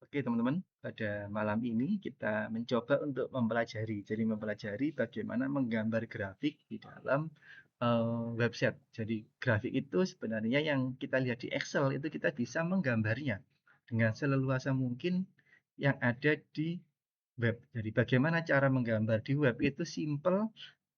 Oke teman-teman, pada malam ini kita mencoba untuk mempelajari bagaimana menggambar grafik di dalam website. Jadi grafik itu sebenarnya yang kita lihat di Excel itu kita bisa menggambarnya dengan seleluasa mungkin yang ada di web. Jadi bagaimana cara menggambar di web itu simple,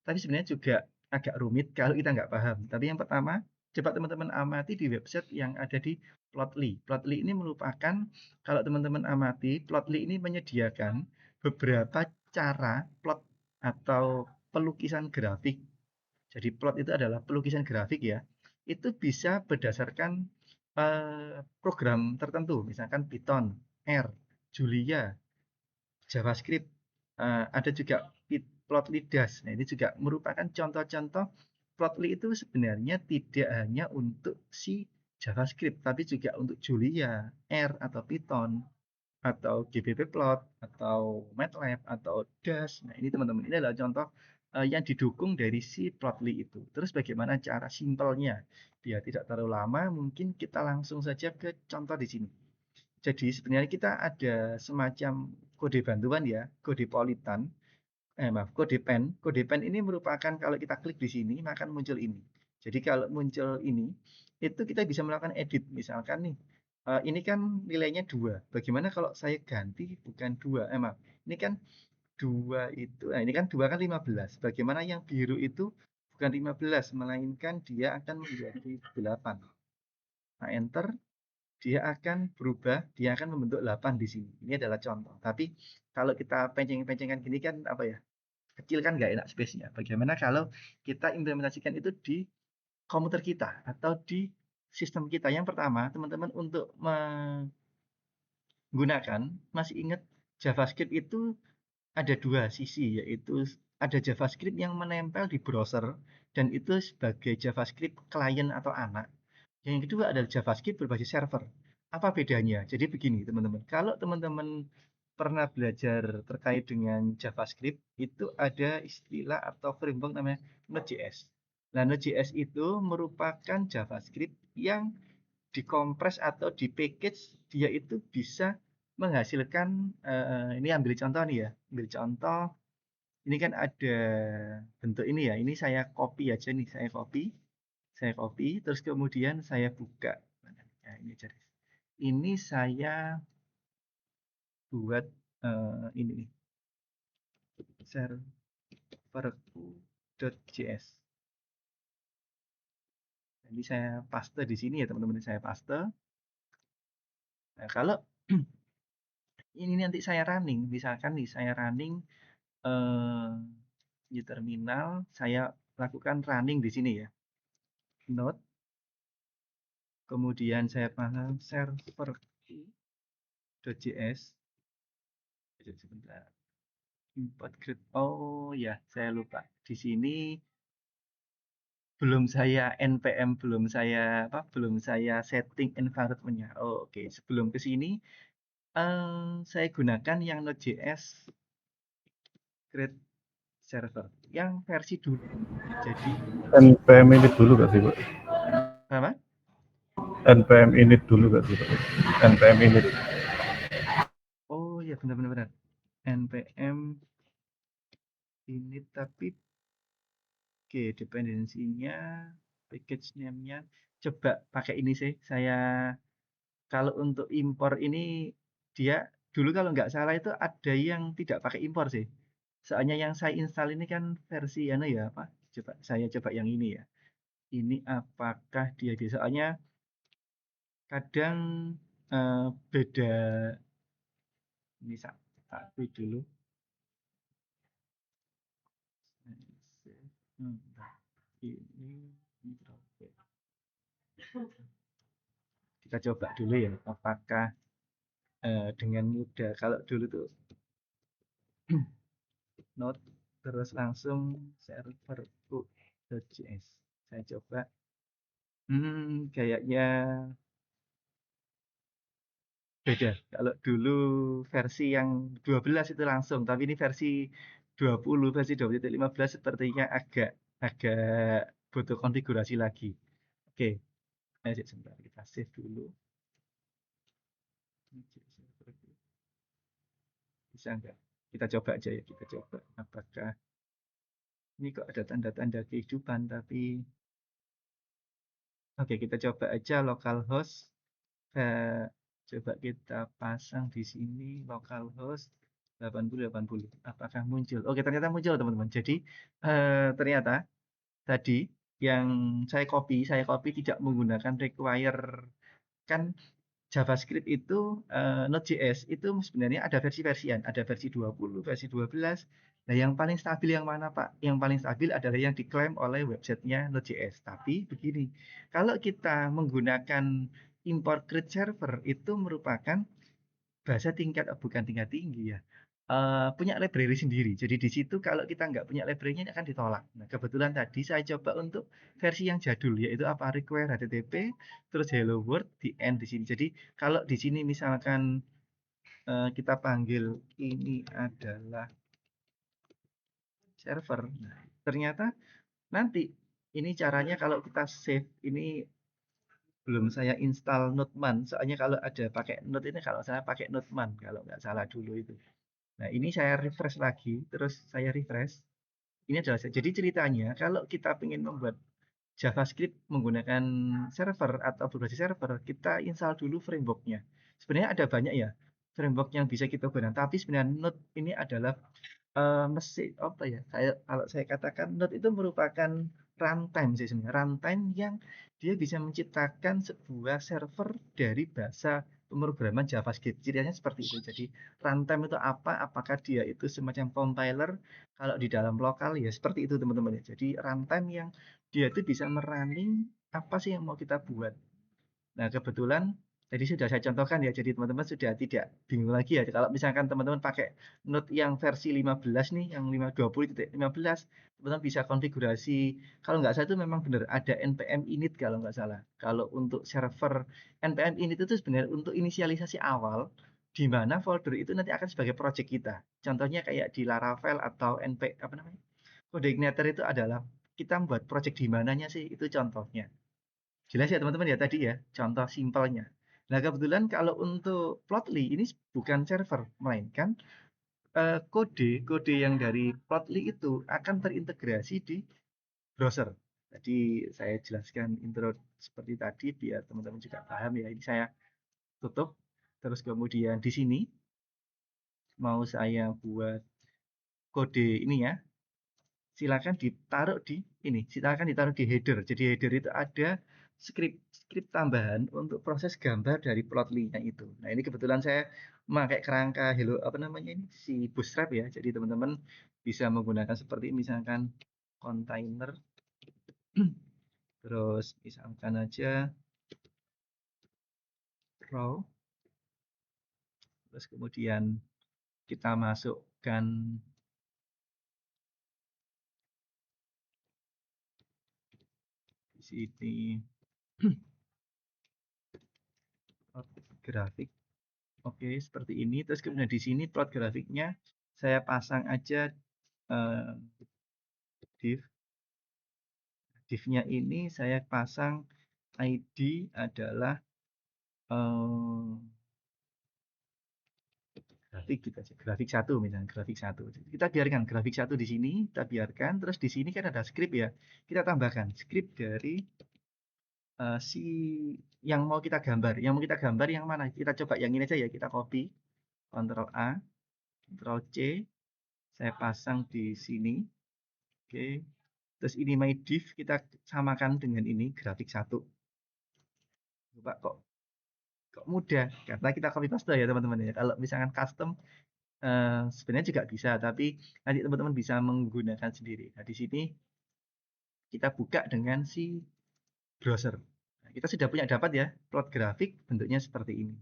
tapi sebenarnya juga agak rumit kalau kita nggak paham. Tapi yang pertama, coba teman-teman amati di website yang ada di Plotly. Plotly ini merupakan, kalau teman-teman amati, Plotly ini menyediakan beberapa cara plot atau pelukisan grafik. Jadi plot itu adalah pelukisan grafik ya. Itu bisa berdasarkan program tertentu, misalkan Python, R, Julia, JavaScript, ada juga Plotly Dash. Nah, ini juga merupakan contoh-contoh Plotly itu sebenarnya tidak hanya untuk si JavaScript, tapi juga untuk Julia, R, atau Python, atau GBP-plot, atau MATLAB, atau Dash. Nah, ini teman-teman, ini adalah contoh yang didukung dari si Plotly itu. Terus bagaimana cara simpelnya? Biar tidak terlalu lama, mungkin kita langsung saja ke contoh di sini. Jadi sebenarnya kita ada semacam kode bantuan ya, kode politan, maaf, kode pen. Kode pen ini merupakan kalau kita klik di sini maka muncul ini. Jadi kalau muncul ini, itu kita bisa melakukan edit. Misalkan nih, ini kan nilainya 2. Bagaimana kalau saya ganti bukan 2, maaf, ini kan 2 itu, nah ini kan 2 kan 15. Bagaimana yang biru itu bukan 15, melainkan dia akan menjadi 8. Nah, enter, dia akan berubah, dia akan membentuk 8 di sini. Ini adalah contoh. Tapi kalau kita penceng-pencengan gini kan apa ya? Kecil kan nggak enak space-nya. Bagaimana kalau kita implementasikan itu di komputer kita atau di sistem kita? Yang pertama, teman-teman untuk menggunakan, masih ingat JavaScript itu ada dua sisi, yaitu ada JavaScript yang menempel di browser dan itu sebagai JavaScript klien atau anak. Yang kedua adalah JavaScript berbasis server. Apa bedanya? Jadi begini teman-teman, kalau teman-teman pernah belajar terkait dengan JavaScript, itu ada istilah atau framework namanya Node.js. Nah, Node.js itu merupakan JavaScript yang dikompres atau di package, dia itu bisa menghasilkan, ini ambil contoh nih ya, ambil contoh, ini kan ada bentuk ini ya, ini saya copy aja nih, saya copy, terus kemudian saya buka. Nah, ini jadi. Ini saya buat ini nih, serverku.js. Jadi saya paste di sini ya teman-teman, saya paste. Nah, kalau ini nanti saya running, misalkan nih saya running di terminal, saya lakukan running di sini ya. Node, kemudian saya pasang server.js. Sebentar. Import grid. Oh ya, saya lupa. Di sini belum saya npm, belum saya setting environment-nya. Oh, oke. Sebelum ke sini, saya gunakan yang Node.js create server yang versi dulu. Jadi NPM init dulu gak sih Pak? apa? NPM init dulu gak sih Pak? NPM init. Oh ya, benar-benar npm ini, tapi oke, dependensinya, package name-nya, coba pakai ini sih. Saya kalau untuk impor ini dia dulu kalau nggak salah itu ada yang tidak pakai impor sih. Soalnya yang saya install ini kan versi ano ya apa? Coba saya coba yang ini ya. Ini apakah dia bisa? Soalnya kadang beda. Ini satu dulu. Ini berapa? Kita coba dulu ya, apakah dengan mudah. Kalau dulu tuh Node terus langsung server.js. Saya coba. Kayaknya beda. Kalau dulu versi yang 12 itu langsung, tapi ini versi 20, versi 20.15 sepertinya agak agak butuh konfigurasi lagi. Oke, sebentar kita save dulu. Bisa nggak? Kita coba aja ya, kita coba. Apakah ini kok ada tanda-tanda kehidupan, tapi oke, kita coba aja localhost. Eh, Coba kita pasang di sini localhost 8080. Apakah muncul? Oke, ternyata muncul teman-teman. Jadi ternyata tadi yang saya copy tidak menggunakan require kan JavaScript itu Node.js itu sebenarnya ada versi-versian, ada versi 20, versi 12. Nah, yang paling stabil yang mana, Pak? Yang paling stabil adalah yang diklaim oleh websitenya Node.js. Tapi begini, kalau kita menggunakan import create server itu merupakan bahasa tingkat bukan tingkat tinggi ya. Punya library sendiri. Jadi di situ kalau kita nggak punya library-nya ini akan ditolak. Nah, kebetulan tadi saya coba untuk versi yang jadul yaitu apa require HTTP terus hello world di end di sini. Jadi kalau di sini misalkan kita panggil ini adalah server. Nah, ternyata nanti ini caranya kalau kita save ini belum saya install Notman. Soalnya kalau ada pakai Node ini kalau saya pakai Notman kalau nggak salah dulu itu. Nah, ini saya refresh lagi, terus saya refresh. Ini adalah jadi ceritanya kalau kita ingin membuat JavaScript menggunakan server atau berbasis server, kita install dulu frameworknya. Sebenarnya ada banyak ya framework yang bisa kita gunakan, tapi sebenarnya Node ini adalah mesin apa ya? Kalau saya katakan Node itu merupakan runtime sih sebenarnya. Runtime yang dia bisa menciptakan sebuah server dari bahasa pemrograman JavaScript. Ceritanya seperti itu. Jadi runtime itu apa? Apakah dia itu semacam compiler? Kalau di dalam lokal ya seperti itu teman-teman ya. Jadi runtime yang dia itu bisa merunning apa sih yang mau kita buat. Nah, kebetulan tadi sudah saya contohkan ya, jadi teman-teman sudah tidak bingung lagi ya. Kalau misalkan teman-teman pakai Node yang versi 15 nih, yang 520.15, teman-teman bisa konfigurasi. Kalau nggak salah itu memang benar ada npm init kalau nggak salah. Kalau untuk server npm init itu sebenarnya untuk inisialisasi awal, di mana folder itu nanti akan sebagai project kita. Contohnya kayak di Laravel atau apa namanya? Code Igniter itu adalah kita membuat project di mananya sih, itu contohnya. Jelas ya teman-teman ya tadi ya, contoh simpelnya. Nah kebetulan kalau untuk Plotly ini bukan server, melainkan kode yang dari Plotly itu akan terintegrasi di browser. Jadi saya jelaskan intro seperti tadi biar teman-teman juga paham ya. Ini saya tutup, terus kemudian di sini mau saya buat kode ini ya, silakan ditaruh di ini, silakan ditaruh di header. Jadi header itu ada script tambahan untuk proses gambar dari plotly-nya itu. Nah, ini kebetulan saya memakai kerangka Hello apa namanya ini si Bootstrap ya. Jadi teman-teman bisa menggunakan seperti misalkan container terus misalkan aja row terus kemudian kita masukkan di sini grafik. Oke, seperti ini. Terus kemudian di sini plot grafiknya saya pasang aja eh, div. Div-nya ini saya pasang ID adalah eh, grafik gitu aja. Grafik satu misalnya, grafik satu. Kita biarkan grafik satu di sini, kita biarkan. Terus di sini kan ada script ya. Kita tambahkan script dari si yang mau kita gambar. Yang mau kita gambar yang mana? Kita coba yang ini aja ya. Kita copy, Ctrl A, Ctrl C, saya pasang di sini. Oke. Terus ini my div kita samakan dengan ini grafik satu. Coba kok mudah karena kita copy paste ya teman-teman ya. Kalau misalkan custom sebenarnya juga bisa, tapi nanti teman-teman bisa menggunakan sendiri. Nah, di sini kita buka dengan si browser. Nah, kita sudah punya dapat ya plot grafik bentuknya seperti ini.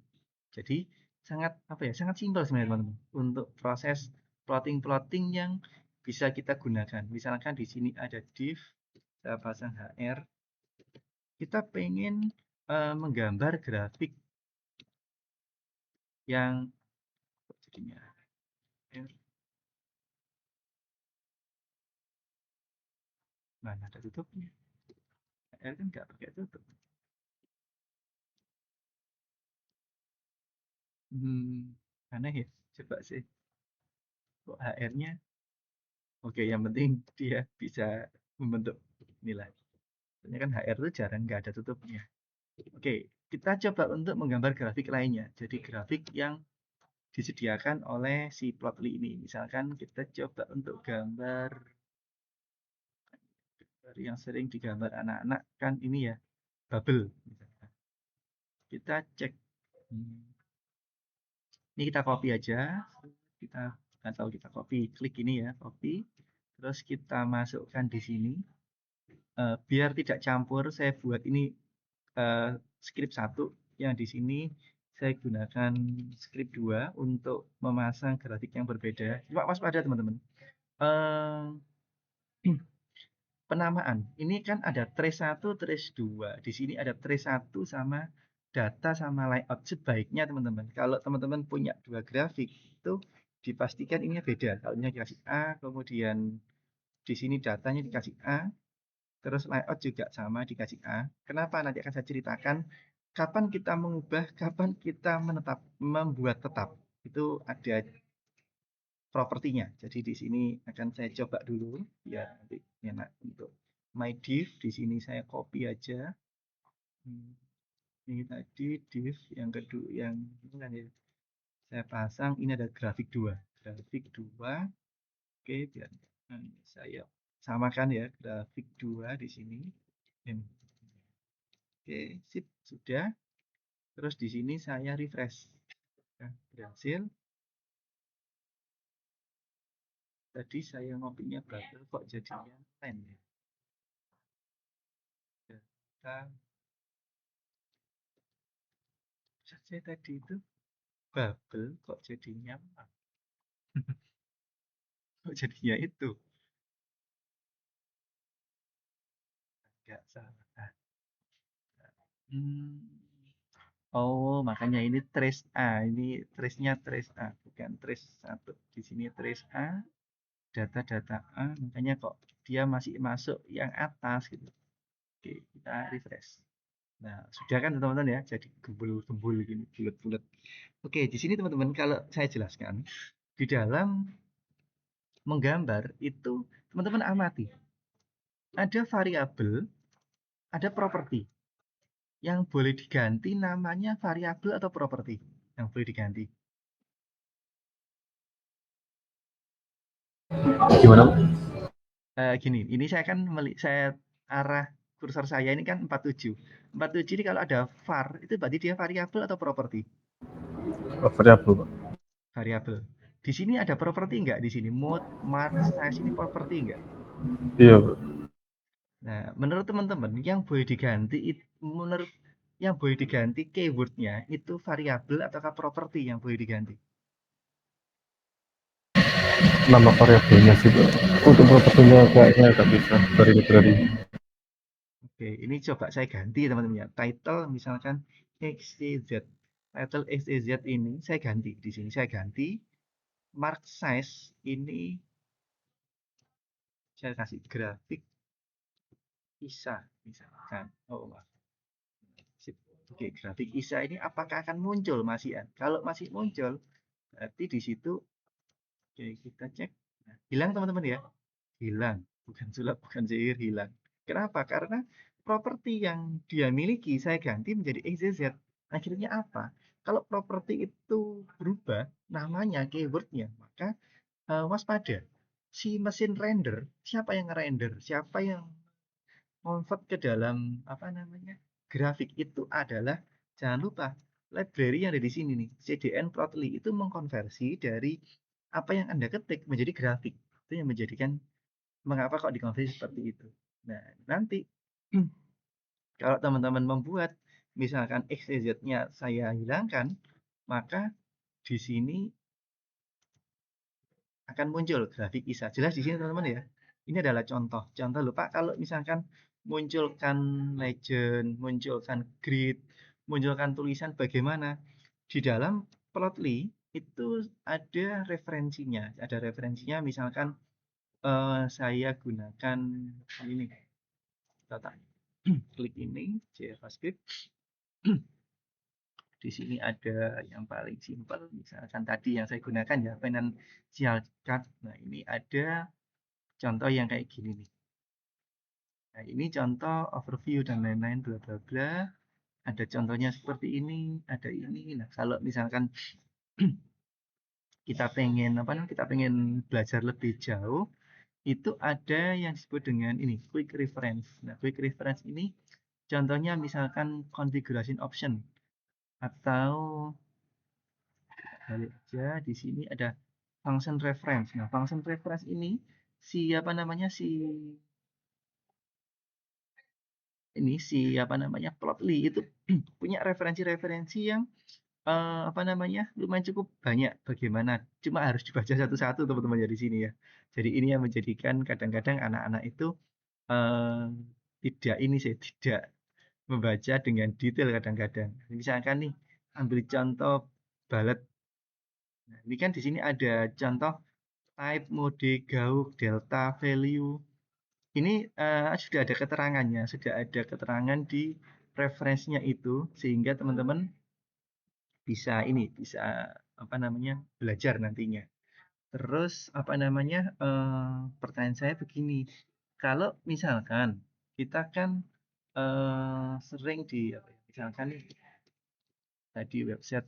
Jadi sangat apa ya, sangat simpel sebenarnya teman-teman untuk proses plotting-plotting yang bisa kita gunakan. Misalkan di sini ada div, saya pasang HR, kita pengen menggambar grafik yang jadinya mana ada tutupnya. HR kan nggak pakai tutup. Aneh ya. Coba sih. Kok HR-nya? Oke, yang penting dia bisa membentuk nilai. Soalnya kan HR itu jarang nggak ada tutupnya. Oke, kita coba untuk menggambar grafik lainnya. Jadi grafik yang disediakan oleh si Plotly ini. Misalkan kita coba untuk gambar yang sering digambar anak-anak kan ini ya, bubble. Misalkan. Kita cek. Ini kita copy aja. Kita atau kita copy, klik ini ya, copy. Terus kita masukkan di sini. Biar tidak campur, saya buat ini script 1 yang di sini saya gunakan script 2 untuk memasang grafik yang berbeda. Cuma waspada teman-teman. Penamaan. Ini kan ada trace 1, trace 2. Di sini ada trace 1 sama data sama layout. Sebaiknya teman-teman, kalau teman-teman punya dua grafik itu dipastikan ini beda. Kalau ini dikasih A, kemudian di sini datanya dikasih A, terus layout juga sama dikasih A. Kenapa? Nanti akan saya ceritakan kapan kita mengubah, kapan kita membuat tetap. Itu ada propertinya. Jadi di sini akan saya coba dulu biar nanti enak untuk my div. Di sini saya copy aja. Ini tadi div yang kedua yang ini kan ya. Saya pasang ini ada grafik 2. Grafik 2. Oke, biar saya samakan ya grafik 2 di sini. Oke, sip, sudah. Terus di sini saya refresh. Nah, berhasil. Tadi saya ngopinya bubble kok jadinya pen ya. Data saya tadi itu bubble kok jadinya kok jadinya itu nggak salah. Oh, makanya ini trace A, ini trace-nya trace A, bukan trace 1. Di sini trace A, data-data A, makanya kok dia masih masuk yang atas gitu. Oke, kita refresh. Nah, sudah kan teman-teman ya, jadi gembul-gembul gini, bulat-bulat. Oke, di sini teman-teman kalau saya jelaskan, di dalam menggambar itu teman-teman amati. Ada variabel, ada properti. Yang boleh diganti namanya variabel atau properti yang boleh diganti. Gimana? Gini, ini saya kan saya arah kursor saya ini kan 47. 47 ini kalau ada var itu berarti dia variabel atau properti? Variabel, Pak. Variabel. Di sini ada properti enggak di sini? Mode, mark, size ini properti enggak? Iya, Pak. Nah, menurut teman-teman yang boleh diganti menurut yang boleh diganti keywordnya itu variabel ataukah properti yang boleh diganti? Nama variabelnya sih, Pak. Untuk propertinya kayaknya nggak bisa dari library. Oke, ini coba saya ganti teman-teman ya. Title misalkan XYZ. Title XYZ ini saya ganti. Di sini saya ganti. Mark size ini saya kasih grafik ISA misalkan. Oh, maaf. Sip. Oke, grafik ISA ini apakah akan muncul masih? Kalau masih muncul, berarti di situ oke, kita cek. Nah, hilang teman-teman ya. Hilang. Bukan sulap, bukan sihir, hilang. Kenapa? Karena properti yang dia miliki saya ganti menjadi XYZ. Akhirnya apa? Kalau properti itu berubah namanya, keywordnya, maka waspada. Si mesin render, siapa yang render? Siapa yang convert ke dalam apa namanya grafik itu adalah jangan lupa library yang ada di sini nih CDN Plotly itu mengkonversi dari apa yang Anda ketik menjadi grafik. Itu yang menjadikan mengapa kok dikonversi seperti itu. Nah, nanti kalau teman-teman membuat misalkan XYZ-nya saya hilangkan, maka di sini akan muncul grafik ISA. Jelas di sini teman-teman ya. Ini adalah contoh. Contoh lupa kalau misalkan munculkan legend, munculkan grid, munculkan tulisan bagaimana. Di dalam Plotly itu ada referensinya. Ada referensinya misalkan saya gunakan ini. Klik ini JavaScript. Di sini ada yang paling simpel, misalkan tadi yang saya gunakan ya, Financial Chart. Nah, ini ada contoh yang kayak gini nih. Nah, ini contoh overview dan lain-lain bla bla bla. Ada contohnya seperti ini, ada ini. Nah, kalau misalkan kita pengen apa namanya? Kita pengen belajar lebih jauh, itu ada yang disebut dengan ini, quick reference. Nah, quick reference ini contohnya misalkan configuration option atau balik aja di sini ada function reference. Nah, function reference ini siapa namanya si apa namanya Plotly itu punya referensi-referensi yang apa namanya lumayan cukup banyak bagaimana. Cuma harus dibaca satu-satu teman-teman ya di sini ya. Jadi ini yang menjadikan kadang-kadang anak-anak itu eh, tidak ini sih tidak membaca dengan detail kadang-kadang. Misalkan nih ambil contoh ballot. Nah, ini kan di sini ada contoh type, mode, gauk, delta, value. Ini sudah ada keterangannya, sudah ada keterangan di referensinya itu sehingga teman-teman bisa apa namanya belajar nantinya. Terus apa namanya pertanyaan saya begini, kalau misalkan kita kan sering di apa ya, misalkan nih tadi website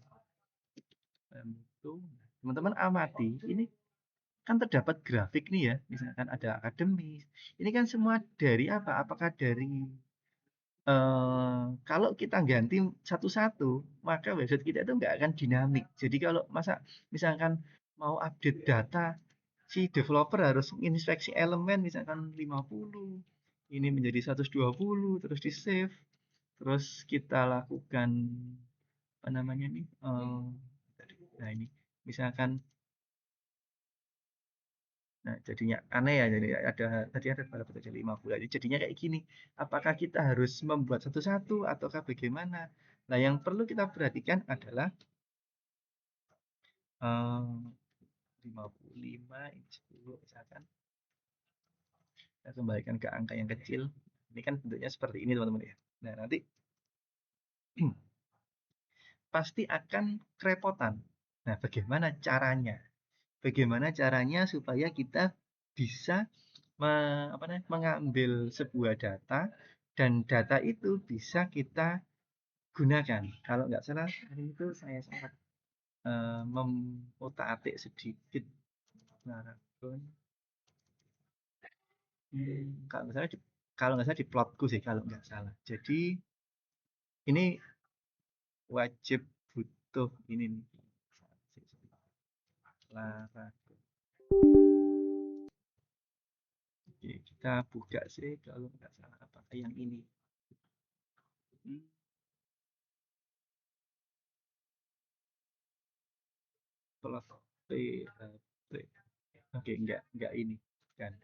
itu teman-teman amati ini kan terdapat grafik nih ya, misalkan ada akademis. Ini kan semua dari apa? Apakah dari kalau kita ganti satu-satu, maka website kita itu nggak akan dinamik. Jadi kalau masa misalkan mau update data, si developer harus inspeksi elemen misalkan 50, ini menjadi 120, terus di save, terus kita lakukan apa namanya nih? Nah ini misalkan nah, jadinya aneh ya, jadi ada tadi ada berapa tadi 50. Jadi jadinya kayak gini. Apakah kita harus membuat satu-satu ataukah bagaimana? Nah, yang perlu kita perhatikan adalah eh, 55 ini 10 misalkan. Kita kembalikan ke angka yang kecil. Ini kan bentuknya seperti ini teman-teman ya. Nah, nanti pasti akan kerepotan. Nah, bagaimana caranya? Bagaimana caranya supaya kita bisa apa namanya, mengambil sebuah data dan data itu bisa kita gunakan. Kalau nggak salah hari itu saya sempat memutak-atik sedikit narasi. Kalau nggak salah di plotku sih kalau nggak salah. Jadi ini wajib butuh ini nih. Lara. Oke, kita buka sih kalau nggak salah apakah yang ini. Hmm, plot PHP. Oke, enggak ini kan.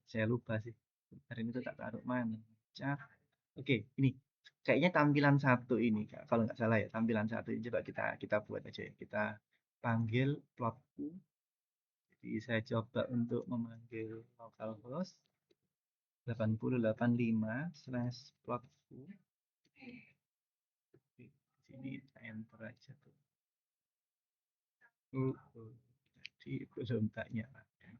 Saya lupa sih. Hari ini tuh tak taruh mana. Cak. Oke, ini kayaknya tampilan satu ini, Kak. Kalau nggak salah ya, tampilan satu ini coba kita buat aja ya. Kita panggil plotku. Jadi saya coba untuk memanggil localhost 8085/plotku. Di sini enter aja tuh. Jadi belum tak nyalakan.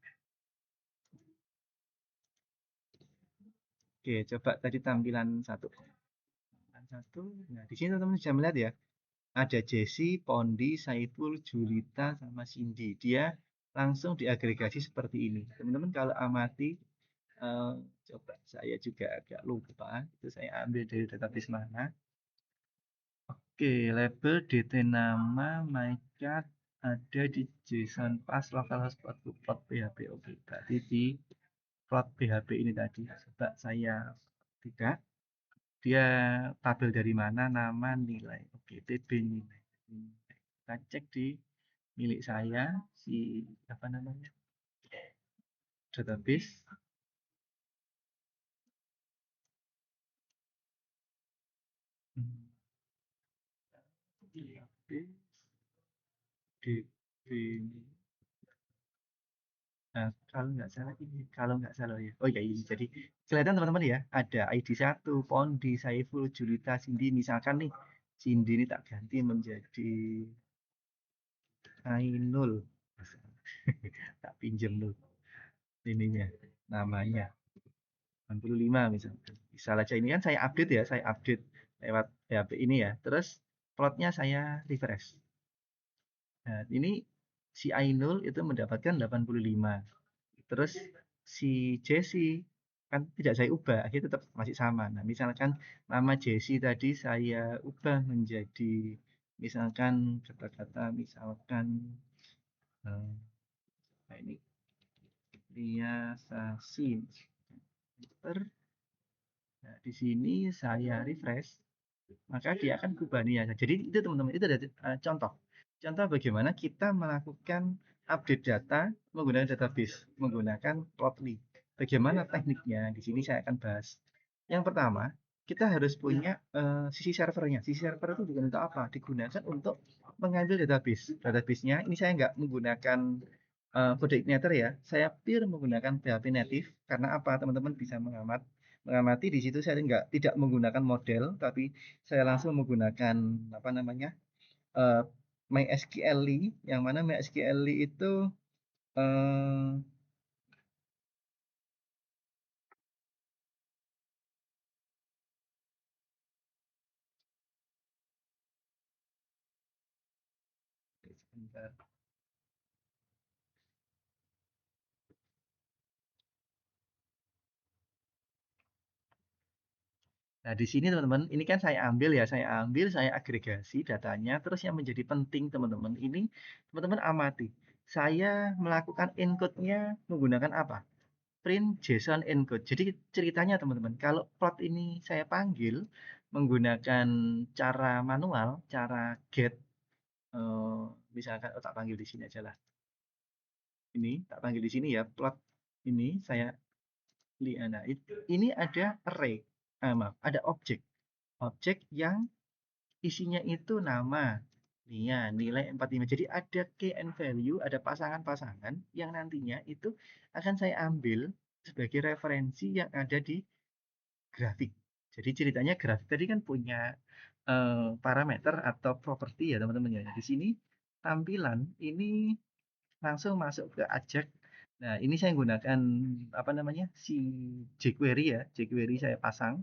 Oke, coba tadi tampilan satu. Tampilan satu. Nah, di sini teman-teman bisa melihat ya, ada Jesse, Pondi, Saiful, Julita, sama Cindy. Dia langsung diagregasi seperti ini. Teman-teman kalau amati, eh, coba saya juga agak lupa, itu saya ambil dari database mana. Oke, label DT nama, my chart, ada di JSON pas localhost plot PHP. Oke, berarti di plot PHP ini tadi. Coba saya tidak. Dia tabel dari mana, nama, nilai. Oke, TB nilai. Kita cek di milik saya, si apa namanya, database. Database, DB, Nah, kalau nggak salah ya. Oh iya ini. Jadi kelihatan teman-teman ya, ada ID 1, Pondi, Saiful, Julita, Cindy. Misalkan nih, Cindy ini tak ganti menjadi Ainul. Tak pinjem dulu ininya, namanya 85 misalnya. Misal aja ini kan saya update ya, saya update lewat PHP ini ya. Terus plotnya saya refresh. Nah, ini si Ainul itu mendapatkan 85. Terus si Jesse kan tidak saya ubah, akhirnya tetap masih sama. Nah, misalkan nama Jesse tadi saya ubah menjadi misalkan kata-kata misalkan nah ini Lia Sasin. Nah, di sini saya refresh, maka dia akan berubah nih ya. Jadi itu teman-teman, itu ada contoh. Contoh bagaimana kita melakukan update data menggunakan database, menggunakan Plotly. Bagaimana tekniknya? Di sini saya akan bahas. Yang pertama, kita harus punya sisi servernya. Sisi server itu digunakan untuk apa? Digunakan untuk mengambil database. Database-nya ini saya nggak menggunakan kode igniter ya. Saya pure menggunakan PHP native karena apa? Teman-teman bisa mengamati di situ saya tidak menggunakan model, tapi saya langsung menggunakan apa namanya uh, MySQL yang mana MySQL itu uh, sebentar. Nah, di sini teman-teman, ini kan saya agregasi datanya, terus yang menjadi penting teman-teman, ini teman-teman amati. Saya melakukan encode-nya menggunakan apa? Print JSON encode. Jadi ceritanya teman-teman, kalau plot ini saya panggil menggunakan cara manual, cara get, eh, misalkan tak panggil di sini aja lah. Ini tak panggil di sini ya, plot ini saya lihat. Nah, ini ada array, maaf, ada objek. Objek yang isinya itu nama, ya, nilai 45. Jadi ada key and value, ada pasangan-pasangan yang nantinya itu akan saya ambil sebagai referensi yang ada di grafik. Jadi ceritanya grafik tadi kan punya parameter atau properti ya teman-teman ya. Di sini tampilan ini langsung masuk ke Ajax. Nah, ini saya gunakan apa namanya? Si jQuery ya. jQuery saya pasang.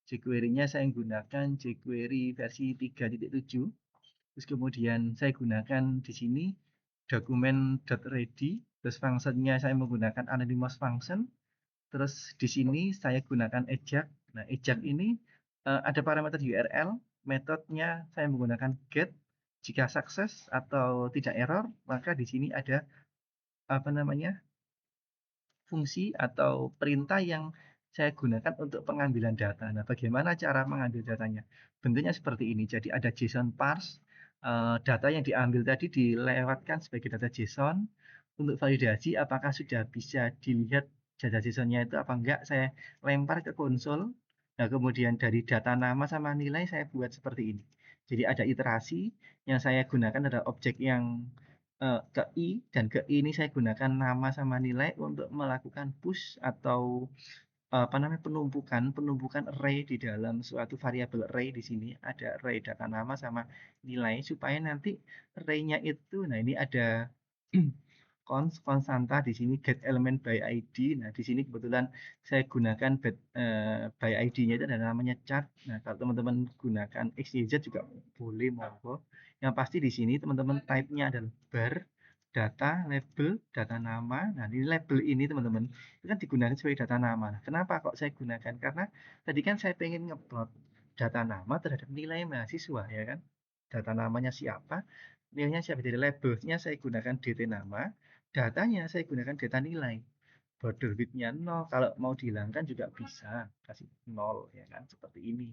jQuery-nya saya gunakan jQuery versi 3.7. Terus kemudian saya gunakan di sini dokumen.ready. Terus fungsinya saya menggunakan anonymous function. Terus di sini saya gunakan eject. Nah, eject ini ada parameter URL. Metodenya saya menggunakan get. Jika sukses atau tidak error, maka di sini ada apa namanya fungsi atau perintah yang saya gunakan untuk pengambilan data. Nah, bagaimana cara mengambil datanya? Bentuknya seperti ini. Jadi ada JSON parse, data yang diambil tadi dilewatkan sebagai data JSON untuk validasi apakah sudah bisa dilihat data JSON-nya itu apa enggak. Saya lempar ke konsol. Nah, kemudian dari data nama sama nilai saya buat seperti ini. Jadi ada iterasi yang saya gunakan adalah objek yang ke I dan ke I ini saya gunakan nama sama nilai untuk melakukan push atau apa namanya penumpukan penumpukan array di dalam suatu variabel array di sini ada array data nama sama nilai supaya nanti array-nya itu nah ini ada konstanta di sini get element by ID. Nah, di sini kebetulan saya gunakan by ID-nya itu ada namanya chart. Nah, kalau teman-teman gunakan XYZ juga boleh monggo. Yang pasti di sini teman-teman type-nya adalah bar data label data nama. Nah, ini label ini teman-teman itu kan digunakan sebagai data nama. Nah, kenapa kok saya gunakan? Karena tadi kan saya pengen ngeplot data nama terhadap nilai mahasiswa ya kan. Data namanya siapa, nilainya siapa. Jadi labelnya saya gunakan DT nama, datanya saya gunakan data nilai. Border width-nya 0, kalau mau dihilangkan juga bisa, kasih 0 ya kan, seperti ini.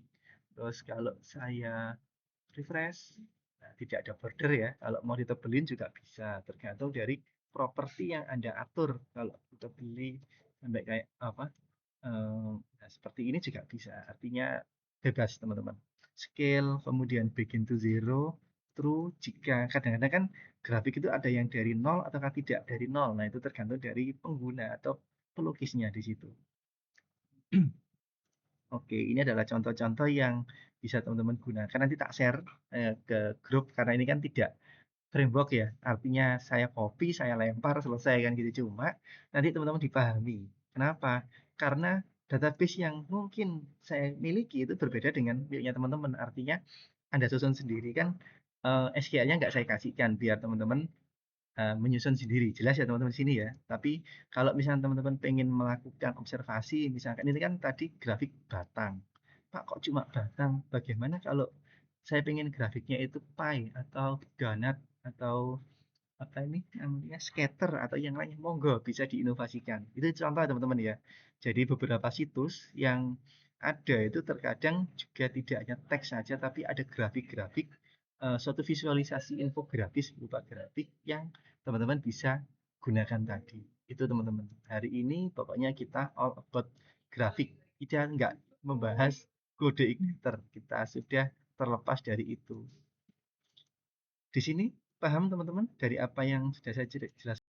Terus kalau saya refresh, nah, tidak ada border ya, kalau mau ditebelin juga bisa, tergantung dari properti yang Anda atur. Kalau kita beli sampai kayak apa, nah, seperti ini juga bisa, artinya bebas teman-teman. Scale, kemudian begin to zero, true jika kadang-kadang kan grafik itu ada yang dari nol ataukah tidak dari nol. Nah, itu tergantung dari pengguna atau pelukisnya di situ. Oke, ini adalah contoh-contoh yang bisa teman-teman gunakan. Nanti tak share ke grup karena ini kan tidak framework ya. Artinya saya copy, saya lempar, selesai kan gitu. Cuma nanti teman-teman dipahami. Kenapa? Karena database yang mungkin saya miliki itu berbeda dengan miliknya teman-teman. Artinya Anda susun sendiri kan SQL-nya nggak saya kasihkan biar teman-teman menyusun sendiri, jelas ya teman-teman di sini ya. Tapi kalau misalnya teman-teman pengen melakukan observasi, misalkan ini kan tadi grafik batang. Pak, kok cuma batang? Bagaimana kalau saya pengen grafiknya itu pie atau donat atau apa ini namanya scatter atau yang lainnya, monggo bisa diinovasikan. Itu contoh teman-teman ya. Jadi beberapa situs yang ada itu terkadang juga tidak hanya teks saja, tapi ada grafik-grafik, suatu visualisasi infografis berupa grafik yang teman-teman bisa gunakan tadi. Itu teman-teman. Hari ini pokoknya kita all about grafik. Kita nggak membahas kode igniter. Kita sudah terlepas dari itu. Di sini paham teman-teman dari apa yang sudah saya jelaskan?